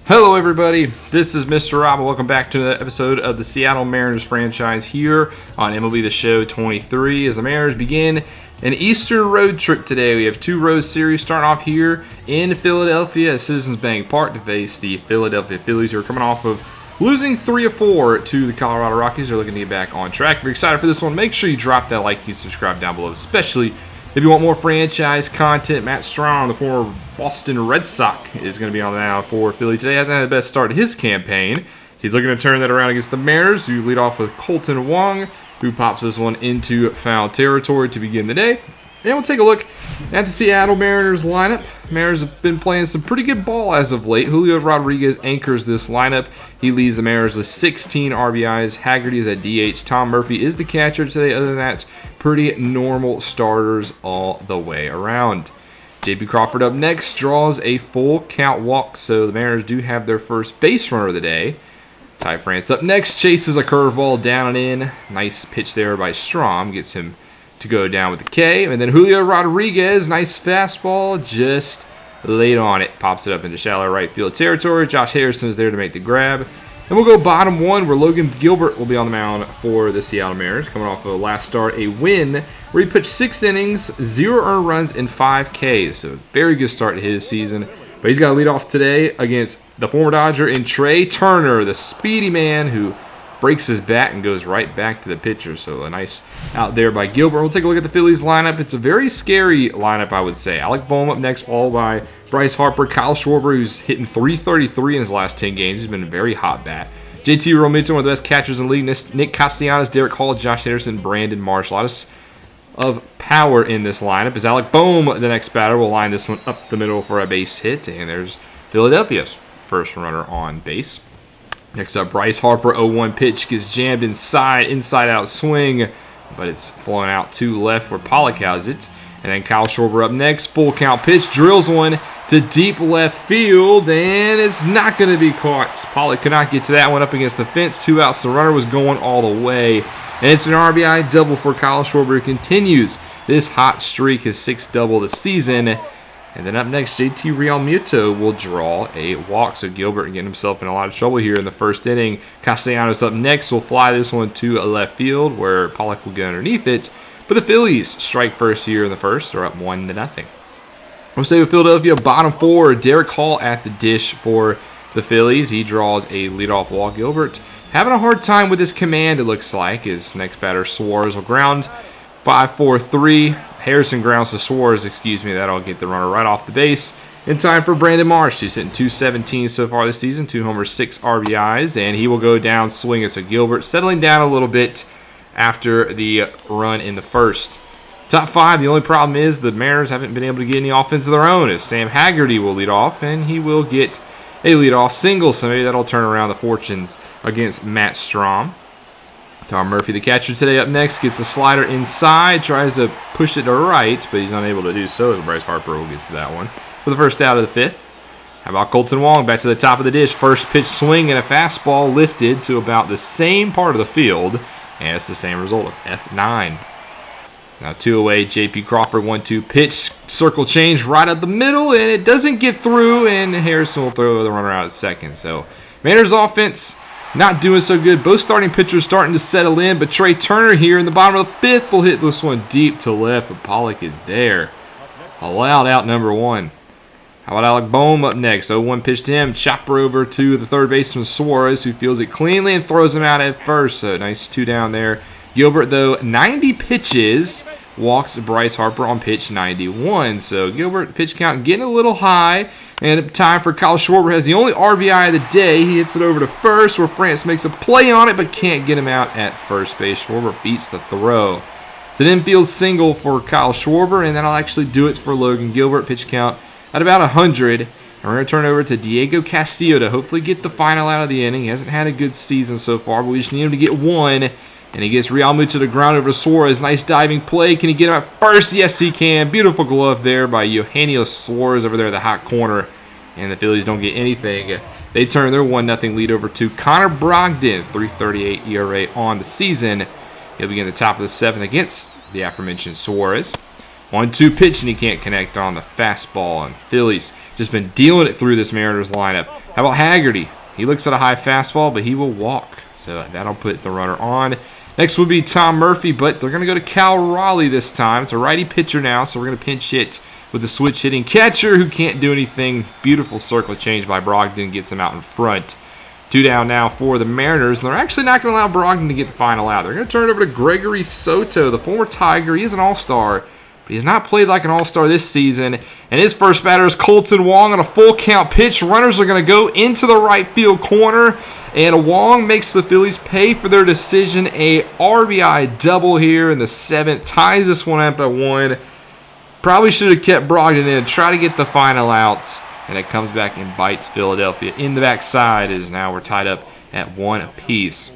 Hello everybody, this is Mr. Rob and welcome back to another episode of the Seattle Mariners franchise here on MLB The Show 23 as the Mariners begin an Eastern road trip today. We have two road series starting off here in Philadelphia at Citizens Bank Park to face the Philadelphia Phillies who are coming off of losing 3 of 4 to the Colorado Rockies. They're looking to get back on track. If you're excited for this one, make sure you drop that like and subscribe down below, especially if you want more franchise content. Matt Strahm, the former Boston Red Sox, is going to be on the mound for Philly today. Hasn't had the best start of his campaign. He's looking to turn that around against the Mariners, who lead off with Kolten Wong, who pops this one into foul territory to begin the day. And we'll take a look at the Seattle Mariners lineup. Mariners have been playing some pretty good ball as of late. Julio Rodriguez anchors this lineup. He leads the Mariners with 16 RBIs. Haggerty is at DH. Tom Murphy is the catcher today. Other than that, pretty normal starters all the way around. J.P. Crawford up next draws a full count walk, so the Mariners do have their first base runner of the day. Ty France up next, chases a curveball down and in. Nice pitch there by Strahm, gets him to go down with the K. And then Julio Rodriguez, nice fastball, just laid on it. Pops it up into shallow right field territory. Josh Harrison is there to make the grab. And we'll go bottom one, where Logan Gilbert will be on the mound for the Seattle Mariners, coming off of a last start, a win, where he pitched 6 innings, 0 earned runs, and 5 Ks. So very good start to his season. But he's got to lead off today against the former Dodger in Trey Turner, the speedy man who breaks his bat and goes right back to the pitcher. So a nice out there by Gilbert. We'll take a look at the Phillies lineup. It's a very scary lineup, I would say. Alec Bohm up next, followed by Bryce Harper, Kyle Schwarber, who's hitting .333 in his last 10 games. He's been a very hot bat. JT Realmuto, one of the best catchers in the league. Nick Castellanos, Derek Hall, Josh Henderson, Brandon Marsh. A lot of power in this lineup. As Alec Bohm, the next batter, will line this one up the middle for a base hit. And there's Philadelphia's first runner on base. Next up, Bryce Harper, 0-1 pitch, gets jammed inside out swing, but it's flowing out to left where Pollock has it. And then Kyle Schwarber up next, full count pitch, drills one to deep left field, and it's not going to be caught. Pollock could not get to that one up against the fence. 2 outs, the runner was going all the way. And it's an RBI double for Kyle Schwarber. He continues this hot streak, his 6th double this season. And then up next, JT Realmuto will draw a walk. So Gilbert getting himself in a lot of trouble here in the first inning. Castellanos up next will fly this one to left field where Pollock will get underneath it. But the Phillies strike first here in the first. They're up 1-0. We'll stay with Philadelphia. Bottom 4, Derek Hall at the dish for the Phillies. He draws a leadoff walk. Gilbert having a hard time with his command, it looks like. His next batter, Suarez, will ground 5-4-3. Harrison grounds to Suarez, That'll get the runner right off the base. In time for Brandon Marsh, who's hitting .217 so far this season, 2 homers, 6 RBIs, and he will go down swinging. So Gilbert settling down a little bit after the run in the first. Top 5, the only problem is the Mariners haven't been able to get any offense of their own, as Sam Haggerty will lead off, and he will get a leadoff single, so maybe that'll turn around the fortunes against Matt Strahm. Tom Murphy, the catcher today, up next, gets a slider inside, tries to push it to right, but he's unable to do so. Bryce Harper will get to that one for the first out of the 5th. How about Kolten Wong back to the top of the dish? First pitch swing and a fastball lifted to about the same part of the field, and it's the same result of F9. Now 2 away, J.P. Crawford, 1-2 pitch, circle change right up the middle, and it doesn't get through, and Harrison will throw the runner out at second. So Mariners offense not doing so good. Both starting pitchers starting to settle in, but Trey Turner here in the bottom of the 5th will hit this one deep to left, but Pollock is there. Allowed out number 1. How about Alec Bohm up next? 0-1 pitch to him. Chopper over to the third baseman Suarez, who fields it cleanly and throws him out at first. So nice 2 down there. Gilbert, though, 90 pitches, walks Bryce Harper on pitch 91. So Gilbert, pitch count getting a little high. And time for Kyle Schwarber has the only RBI of the day. He hits it over to first, where France makes a play on it, but can't get him out at first base. Schwarber beats the throw. It's an infield single for Kyle Schwarber, and that'll actually do it for Logan Gilbert. Pitch count at about 100. And we're going to turn over to Diego Castillo to hopefully get the final out of the inning. He hasn't had a good season so far, but we just need him to get one. And he gets Realmuto to the ground over to Suarez. Nice diving play. Can he get him at first? Yes, he can. Beautiful glove there by Eugenio Suarez over there in the hot corner. And the Phillies don't get anything. They turn their 1-0 lead over to Connor Brogdon. 3.38 ERA on the season. He'll begin the top of the 7th against the aforementioned Suarez. 1-2 pitch, and he can't connect on the fastball. And Phillies just been dealing it through this Mariners lineup. How about Haggerty? He looks at a high fastball, but he will walk. So that'll put the runner on. Next will be Tom Murphy, but they're going to go to Cal Raleigh this time. It's a righty pitcher now, so we're going to pinch hit with the switch hitting catcher who can't do anything. Beautiful circle change by Brogdon, gets him out in front. 2 down now for the Mariners, and they're actually not going to allow Brogdon to get the final out. They're going to turn it over to Gregory Soto, the former Tiger. He is an all-star, but he's not played like an all-star this season. And his first batter is Colton Wong on a full count pitch. Runners are going to go into the right field corner, and Wong makes the Phillies pay for their decision. A RBI double here in the 7th, ties this one up at 1. Probably should have kept Brogdon in, try to get the final outs, and it comes back and bites Philadelphia in the backside. As now we're tied up at 1 apiece.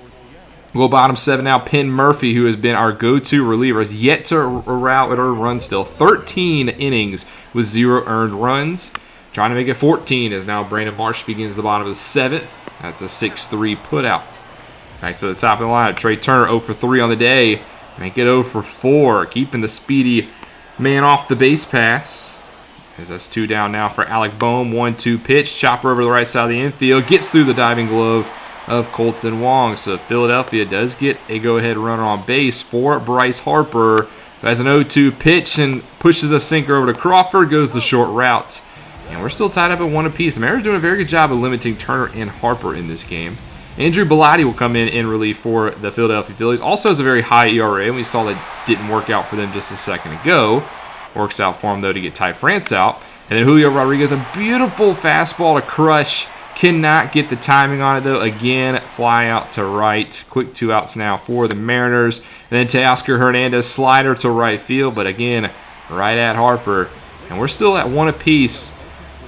We'll go bottom 7 now. Penn Murphy, who has been our go-to reliever, has yet to route or run still. 13 innings with 0 earned runs. Trying to make it 14 as now Brandon Marsh begins the bottom of the 7th. That's a 6-3 putout. Back to the top of the lineup. Trey Turner 0 for 3 on the day. Make it 0 for 4. Keeping the speedy man off the base pass. As that's 2 down now for Alec Boehm. 1-2 pitch. Chopper over the right side of the infield. Gets through the diving glove of Colton Wong. So Philadelphia does get a go-ahead runner on base for Bryce Harper, who has an 0-2 pitch and pushes a sinker over to Crawford. Goes the short route. And we're still tied up at 1 apiece. The Mariners doing a very good job of limiting Turner and Harper in this game. Andrew Bellotti will come in relief for the Philadelphia Phillies. Also has a very high ERA, and we saw that didn't work out for them just a second ago. Works out for him, though, to get Ty France out. And then Julio Rodriguez, a beautiful fastball to crush. Cannot get the timing on it, though. Again, fly out to right. Quick 2 outs now for the Mariners. And then Teoscar Hernandez, slider to right field, but again, right at Harper. And we're still at 1 apiece.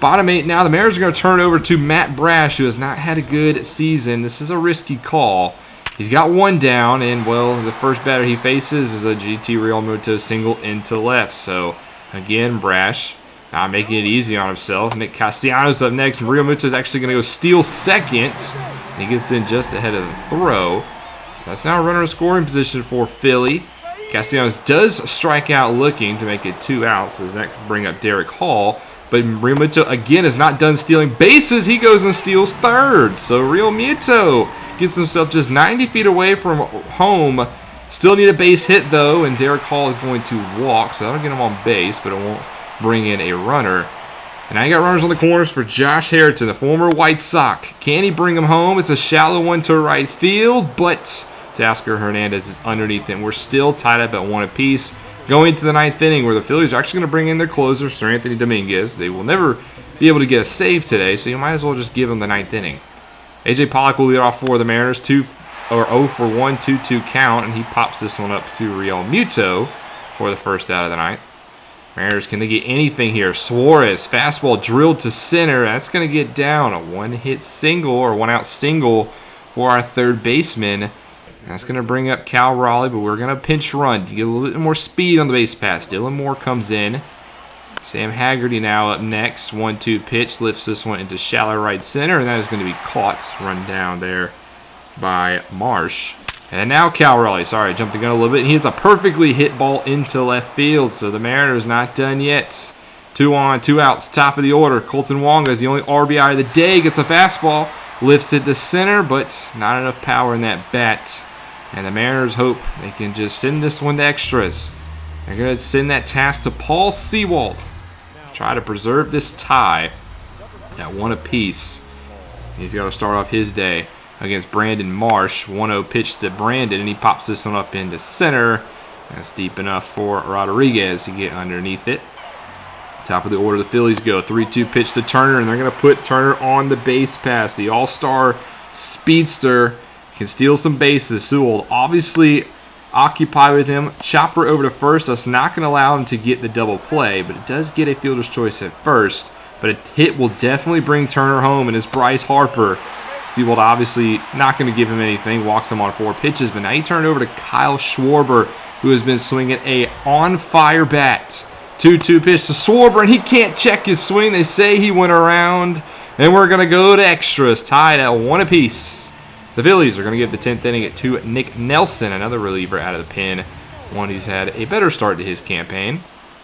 Bottom 8 now, the Mariners are going to turn it over to Matt Brash, who has not had a good season. This is a risky call. He's got 1 down, and, well, the first batter he faces is a GT Real Muto single into left. So, again, Brash not making it easy on himself. Nick Castellanos up next, and Real Muto is actually going to go steal second. He gets in just ahead of the throw. That's now a runner in scoring position for Philly. Castellanos does strike out looking to make it 2 outs, as next bring up Derek Hall. But Real Muto, again, is not done stealing bases. He goes and steals third. So Real Muto gets himself just 90 feet away from home. Still need a base hit, though, and Derek Hall is going to walk. So that'll get him on base, but it won't bring in a runner. And now you got runners on the corners for Josh Harrington, the former White Sox. Can he bring him home? It's a shallow one to right field, but Teoscar Hernandez is underneath it. And we're still tied up at 1 apiece. Going to the 9th inning, where the Phillies are actually going to bring in their closer, Sir Anthony Dominguez. They will never be able to get a save today, so you might as well just give him the 9th inning. A.J. Pollock will lead off for the Mariners, 0 for 1, 2-2 count, and he pops this one up to Real Muto for the first out of the 9th. Mariners, can they get anything here? Suarez, fastball drilled to center. That's going to get down. A 1-hit single or 1-out single for our third baseman. That's going to bring up Cal Raleigh, but we're going to pinch run to get a little bit more speed on the base pass. Dylan Moore comes in. Sam Haggerty now up next. 1-2 pitch, lifts this one into shallow right center, and that is going to be caught, run down there by Marsh. And now Cal Raleigh, sorry, I jumped the gun a little bit. He hits a perfectly hit ball into left field, so the Mariners not done yet. 2 on, 2 outs, top of the order. Colton Wong is the only RBI of the day, gets a fastball, lifts it to center, but not enough power in that bat. And the Mariners hope they can just send this one to extras. They're going to send that task to Paul Sewald. Try to preserve this tie at 1 apiece. He's got to start off his day against Brandon Marsh. 1-0 pitch to Brandon, and he pops this one up into center. That's deep enough for Rodriguez to get underneath it. Top of the order, the Phillies go. 3-2 pitch to Turner, and they're going to put Turner on the base pass. The all-star speedster can steal some bases. Sewell obviously occupied with him. Chopper over to first. That's not going to allow him to get the double play, but it does get a fielder's choice at first. But a hit will definitely bring Turner home, and it's Bryce Harper. Sewell obviously not going to give him anything. Walks him on 4 pitches, but now he turned over to Kyle Schwarber, who has been swinging a on-fire bat. 2-2 pitch to Schwarber, and he can't check his swing. They say he went around, and we're going to go to extras, tied at 1 apiece. The Phillies are going to give the 10th inning to Nick Nelson, another reliever out of the pen, one who's had a better start to his campaign.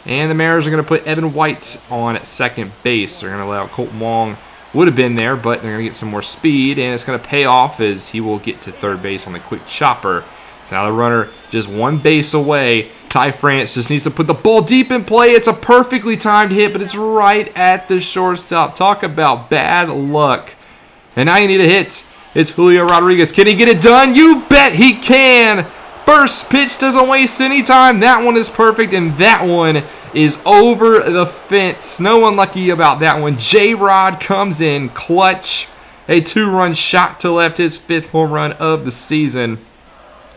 And the Mariners are going to put Evan White on second base. They're going to allow Kolten Wong. Would have been there, but they're going to get some more speed, and it's going to pay off as he will get to third base on the quick chopper. So now the runner just one base away. Ty France just needs to put the ball deep in play. It's a perfectly timed hit, but it's right at the shortstop. Talk about bad luck. And now you need a hit. It's Julio Rodriguez. Can he get it done? You bet he can. First pitch doesn't waste any time. That one is perfect, and that one is over the fence. No unlucky about that one. J-Rod comes in clutch. A 2-run shot to left, his 5th home run of the season.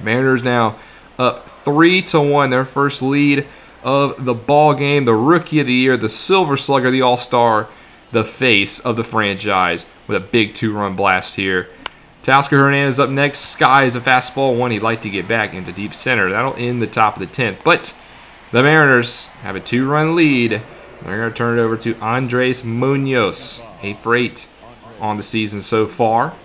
Mariners now up 3-1. Their first lead of the ball game. The Rookie of the Year, the Silver Slugger, the All-Star, the face of the franchise with a big 2-run blast here. Teoscar Hernandez up next. Sky is a fastball one. He'd like to get back into deep center. That'll end the top of the 10th. But the Mariners have a 2-run lead. They're going to turn it over to Andres Munoz. 8 for 8 on the season so far.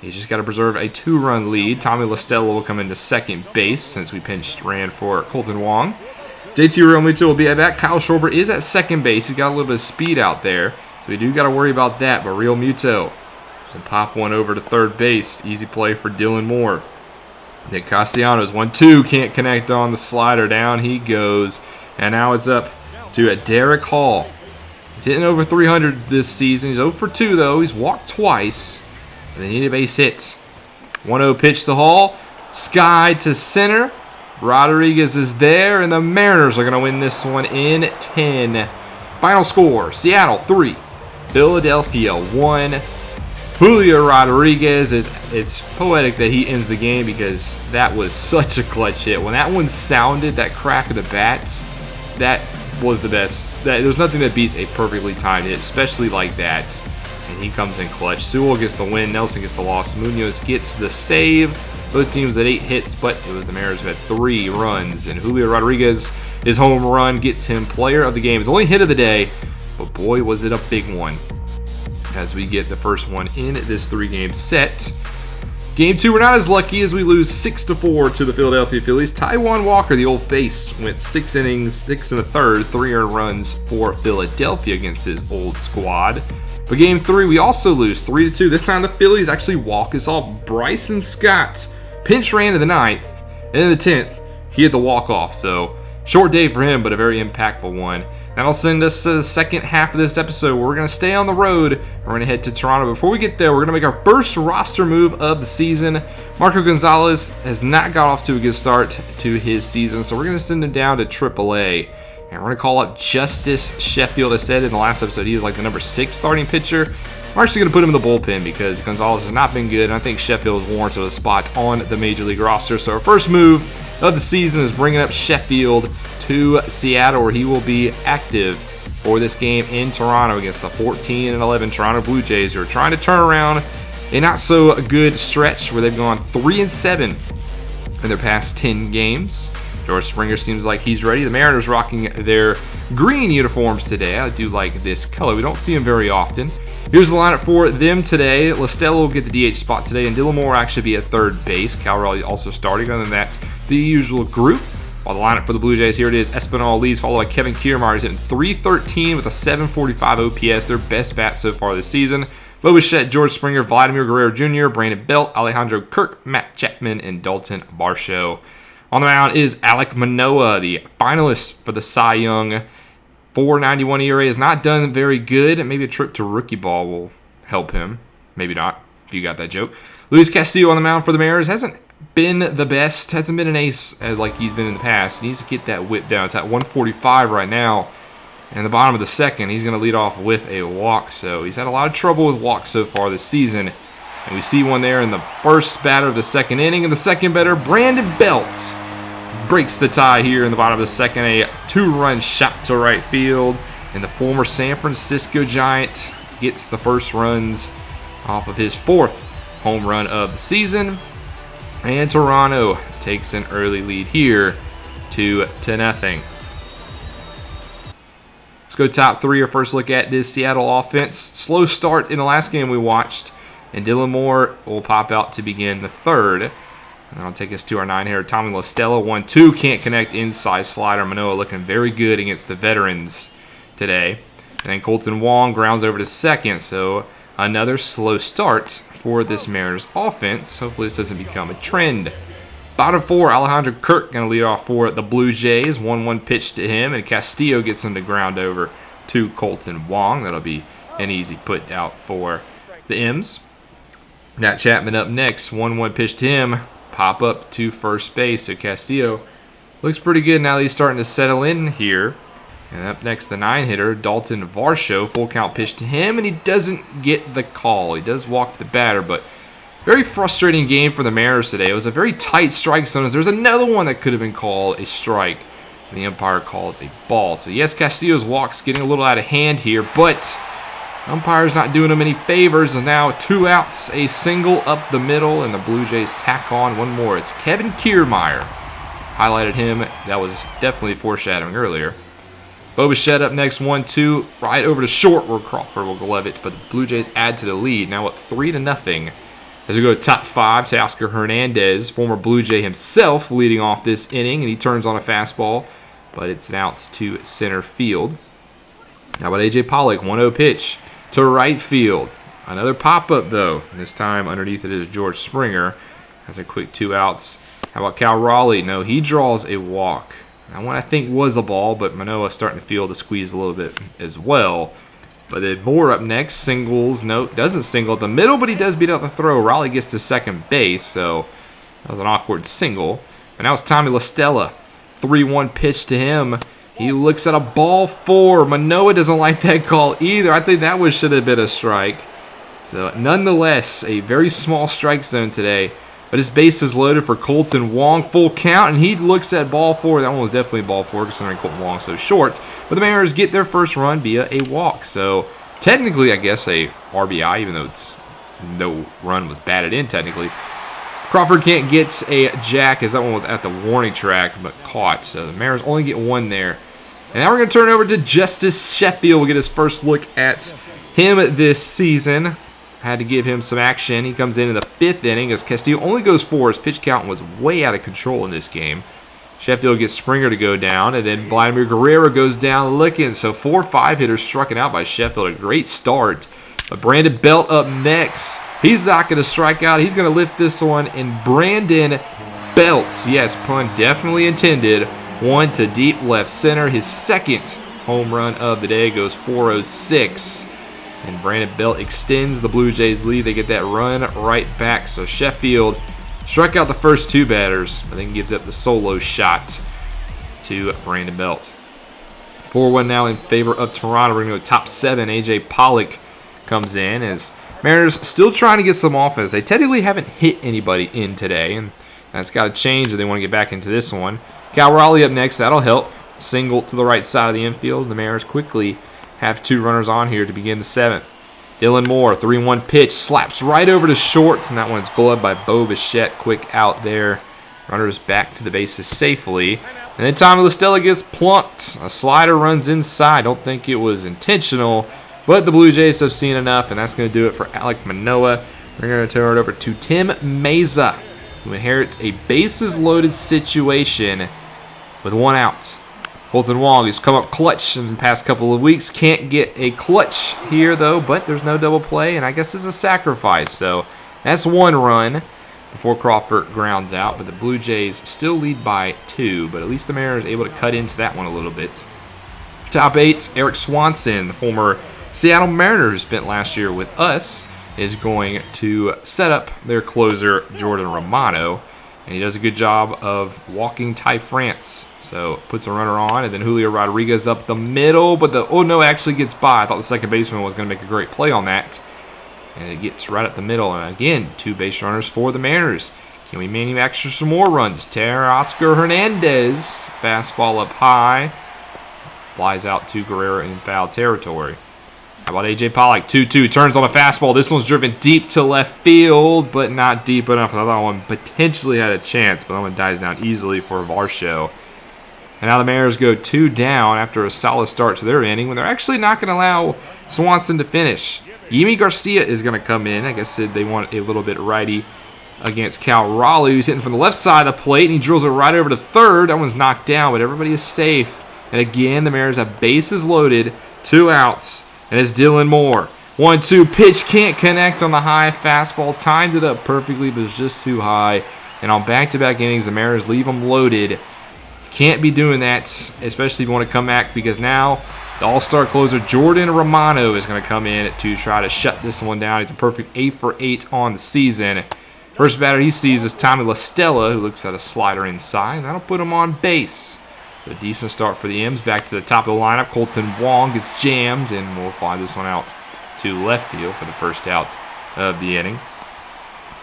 He's just got to preserve a 2-run lead. Tommy LaStella will come into second base since we ran for Kolten Wong. JT Realmuto will be at bat. Kyle Schwarber is at second base. He's got a little bit of speed out there, so we do got to worry about that. But Realmuto will pop one over to third base. Easy play for Dylan Moore. Nick Castellanos 1-2, can't connect on the slider. Down he goes, and now it's up to Derek Hall. He's hitting over 300 this season. He's 0 for 2 though. He's walked twice. They need a base hit. 1-0 pitch to Hall. Sky to center. Rodriguez is there, and the Mariners are going to win this one in 10. Final score, Seattle 3, Philadelphia 1. Julio Rodriguez, it's poetic that he ends the game because that was such a clutch hit. When that one sounded, that crack of the bat, that was the best. There's nothing that beats a perfectly timed hit, especially like that. And he comes in clutch. Sewell gets the win. Nelson gets the loss. Munoz gets the save. Both teams had 8 hits, but it was the Mariners who had 3 runs. And Julio Rodriguez, his home run gets him player of the game. His only hit of the day, but boy, was it a big one. As we get the first one in this 3-game set. Game 2, we're not as lucky as we lose 6-4 to the Philadelphia Phillies. Taijuan Walker, the old face, went 6 innings, 6 1/3, 3 earned runs for Philadelphia against his old squad. But game 3, we also lose 3-2. This time the Phillies actually walk us off. Bryson Scott pinch ran to the 9th, and in the 10th, he had the walk-off. So short day for him, but a very impactful one. That'll send us to the second half of this episode where we're going to stay on the road. We're going to head to Toronto. Before we get there, we're going to make our first roster move of the season. Marco Gonzalez has not got off to a good start to his season, so we're going to send him down to AAA. And we're going to call up Justice Sheffield. I said in the last episode he was like the number 6 starting pitcher. I'm actually going to put him in the bullpen because Gonzalez has not been good, and I think Sheffield is warranted a spot on the Major League roster. So our first move of the season is bringing up Sheffield to Seattle, where he will be active for this game in Toronto against the 14-11 Toronto Blue Jays, who are trying to turn around a not so good stretch where they've gone 3-7 in their past 10 games. George Springer seems like he's ready. The Mariners rocking their green uniforms today. I do like this color. We don't see them very often. Here's the lineup for them today. LaStella will get the DH spot today, and Dylan Moore will actually be at third base. Cal Raleigh also starting. Other than that, the usual group. While the lineup for the Blue Jays, here it is. Espinal leads, followed by Kevin Kiermaier. He's hitting .313 with a .745 OPS. Their best bat so far this season. Bo Bichette, George Springer, Vladimir Guerrero Jr., Brandon Belt, Alejandro Kirk, Matt Chapman, and Dalton Varsho. On the mound is Alek Manoah, the finalist for the Cy Young. .491 ERA has not done very good. Maybe a trip to rookie ball will help him. Maybe not, if you got that joke. Luis Castillo on the mound for the Mariners hasn't been the best. Hasn't been an ace like he's been in the past. He needs to get that whip down. It's at 145 right now. And in the bottom of the second, he's going to lead off with a walk. So he's had a lot of trouble with walks so far this season. And we see one there in the first batter of the second inning. And the second batter, Brandon Belt, breaks the tie here in the bottom of the second. A 2-run shot to right field. And the former San Francisco Giant gets the first runs off of his 4th home run of the season. And Toronto takes an early lead here 2-0. Let's go top 3. Our first look at this Seattle offense. Slow start in the last game we watched. And Dylan Moore will pop out to begin the third. And that'll take us to our 9-hitter, Tommy La Stella. 1-2, can't connect, inside slider. Manoah looking very good against the veterans today. And then Kolten Wong grounds over to second, so another slow start for this Mariners offense. Hopefully this doesn't become a trend. Bottom 4, Alejandro Kirk going to lead off for the Blue Jays. 1-1 pitch to him, and Castillo gets him to ground over to Kolten Wong. That'll be an easy put out for the M's. Nat Chapman up next. 1-1 pitch to him. Pop up to first base. So Castillo looks pretty good now that he's starting to settle in here. And up next, the 9-hitter, Dalton Varsho. Full count pitch to him, and he doesn't get the call. He does walk the batter, but very frustrating game for the Mariners today. It was a very tight strike zone. There's another one that could have been called a strike. And the umpire calls a ball. So yes, Castillo's walk's getting a little out of hand here, but umpire's not doing him any favors. And now 2 outs, a single up the middle, and the Blue Jays tack on one more. It's Kevin Kiermaier. Highlighted him. That was definitely foreshadowing earlier. Bo Bichette up next, 1-2, right over to short where Crawford will glove it, but the Blue Jays add to the lead. Now up 3-0. As we go to top 5, Teoscar Hernandez, former Blue Jay himself, leading off this inning, and he turns on a fastball, but it's an out to center field. How about A.J. Pollock, 1-0 pitch to right field. Another pop-up, though. This time underneath it is George Springer. Has a quick 2 outs. How about Cal Raleigh? No, he draws a walk. That one I think was a ball, but Manoah starting to feel the squeeze a little bit as well. But then Moore up next, singles. No, doesn't single at the middle, but he does beat out the throw. Raleigh gets to second base, so that was an awkward single. And now it's Tommy La Stella. 3-1 pitch to him. He looks at a ball 4. Manoah doesn't like that call either. I think that one should have been a strike. So nonetheless, a very small strike zone today. But his base is loaded for Kolten Wong. Full count, and he looks at ball 4. That one was definitely ball 4 considering Kolten Wong so short. But the Mariners get their first run via a walk. So technically, I guess, a RBI, even though no run was batted in technically. Crawford can't get a jack as that one was at the warning track, but caught. So the Mariners only get 1 there. And now we're going to turn it over to Justice Sheffield. We'll get his first look at him this season. Had to give him some action. He comes in the 5th inning as Castillo only goes 4. His pitch count was way out of control in this game. Sheffield gets Springer to go down, and then Vladimir Guerrero goes down looking. So 4 5-hitters struck out by Sheffield. A great start. But Brandon Belt up next. He's not going to strike out. He's going to lift this one, and Brandon Belt, yes, pun definitely intended, one to deep left center. His second home run of the day goes 406. And Brandon Belt extends the Blue Jays' lead. They get that run right back. So Sheffield struck out the first 2 batters, but then gives up the solo shot to Brandon Belt. 4-1 now in favor of Toronto. We're going to go top 7. A.J. Pollock comes in as Mariners still trying to get some offense. They technically haven't hit anybody in today, and that's got to change if they want to get back into this one. Cal Raleigh up next. That'll help. Single to the right side of the infield. The Mariners quickly have 2 runners on here to begin the 7th. Dylan Moore, 3-1 pitch, slaps right over to short, and that one's gloved by Bo Bichette. Quick out there. Runners back to the bases safely. And then Tommy La Stella gets plunked. A slider runs inside. Don't think it was intentional, but the Blue Jays have seen enough, and that's going to do it for Alek Manoah. We're going to turn it over to Tim Meza, who inherits a bases-loaded situation with 1 out. Kolten Wong has come up clutch in the past couple of weeks. Can't get a clutch here, though, but there's no double play, and I guess it's a sacrifice. So that's 1 run before Crawford grounds out. But the Blue Jays still lead by 2, but at least the Mariners are able to cut into that one a little bit. Top 8, Eric Swanson, the former Seattle Mariner who spent last year with us, is going to set up their closer, Jordan Romano. And he does a good job of walking Ty France. So puts a runner on, and then Julio Rodriguez up the middle, but actually gets by. I thought the second baseman was going to make a great play on that. And it gets right up the middle. And again, 2 base runners for the Mariners. Can we manufacture some more runs? Teoscar Hernandez, fastball up high. Flies out to Guerrero in foul territory. How about A.J. Pollock? 2-2, turns on a fastball. This one's driven deep to left field, but not deep enough. I thought that one potentially had a chance, but that one dies down easily for Varsho. And now the Mariners go 2 down after a solid start to their inning when they're actually not going to allow Swanson to finish. Yimi Garcia is going to come in. I guess they want a little bit righty against Cal Raleigh, who's hitting from the left side of the plate, and he drills it right over to third. That one's knocked down, but everybody is safe. And again, the Mariners have bases loaded, 2 outs, and it's Dylan Moore. 1-2 pitch, can't connect on the high fastball. Timed it up perfectly, but it's just too high. And on back-to-back innings, the Mariners leave them loaded. Can't be doing that, especially if you want to come back, because now the all-star closer Jordan Romano is going to come in to try to shut this one down. He's a perfect 8 for 8 on the season. First batter he sees is Tommy La Stella, who looks at a slider inside. That'll put him on base. So a decent start for the M's. Back to the top of the lineup. Colton Wong gets jammed, and we'll fly this one out to left field for the first out of the inning.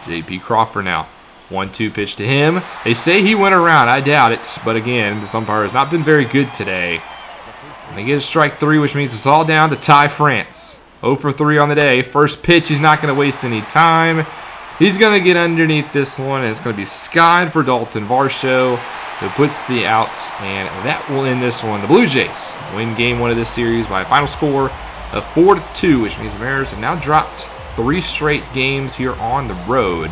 J.P. Crawford now. 1-2 pitch to him. They say he went around. I doubt it. But again, this umpire has not been very good today. And they get a strike 3, which means it's all down to Ty France. 0 for 3 on the day. First pitch, he's not going to waste any time. He's going to get underneath this one, and it's going to be skied for Dalton Varsho, who puts the outs, and that will end this one. The Blue Jays win Game 1 of this series by a final score of 4-2, which means the Mariners have now dropped 3 straight games here on the road.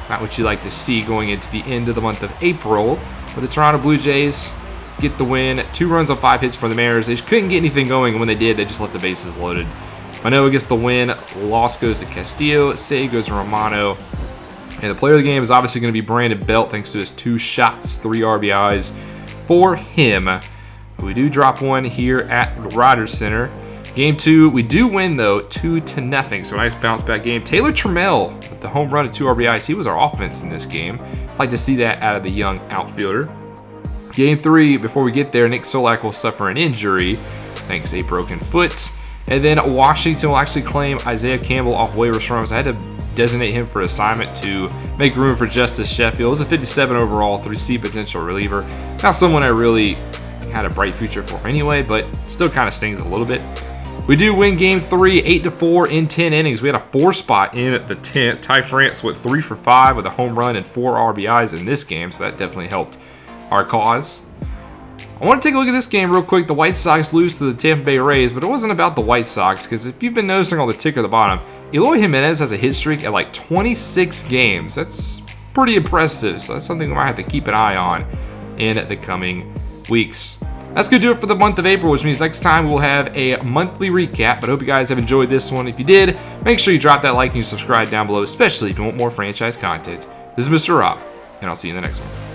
Not what you like to see going into the end of the month of April. But the Toronto Blue Jays get the win. 2 runs on 5 hits for the Mariners. They couldn't get anything going, and when they did, they just left the bases loaded. Manoah gets the win. Loss goes to Castillo. Save goes to Romano. And the player of the game is obviously going to be Brandon Belt, thanks to his 2 shots, 3 RBIs for him. We do drop one here at the Rogers Center. Game 2, we do win, though, 2-0. So a nice bounce-back game. Taylor Trammell with the home run and 2 RBIs. He was our offense in this game. I'd like to see that out of the young outfielder. Game 3, before we get there, Nick Solak will suffer an injury, thanks to a broken foot. And then Washington will actually claim Isaiah Campbell off waivers from us. I had to designate him for assignment to make room for Justice Sheffield. It was a 57 overall, 3C potential reliever. Not someone I really had a bright future for anyway, but still kind of stings a little bit. We do win Game 3, 8-4 in 10 innings. We had a 4 spot in the 10th. Ty France went 3 for 5 with a home run and 4 RBIs in this game, so that definitely helped our cause. I want to take a look at this game real quick. The White Sox lose to the Tampa Bay Rays, but it wasn't about the White Sox, because if you've been noticing on the ticker at the bottom, Eloy Jimenez has a hit streak at like 26 games. That's pretty impressive, so that's something we might have to keep an eye on in the coming weeks. That's going to do it for the month of April, which means next time we'll have a monthly recap. But I hope you guys have enjoyed this one. If you did, make sure you drop that like and you subscribe down below, especially if you want more franchise content. This is Mr. Rob, and I'll see you in the next one.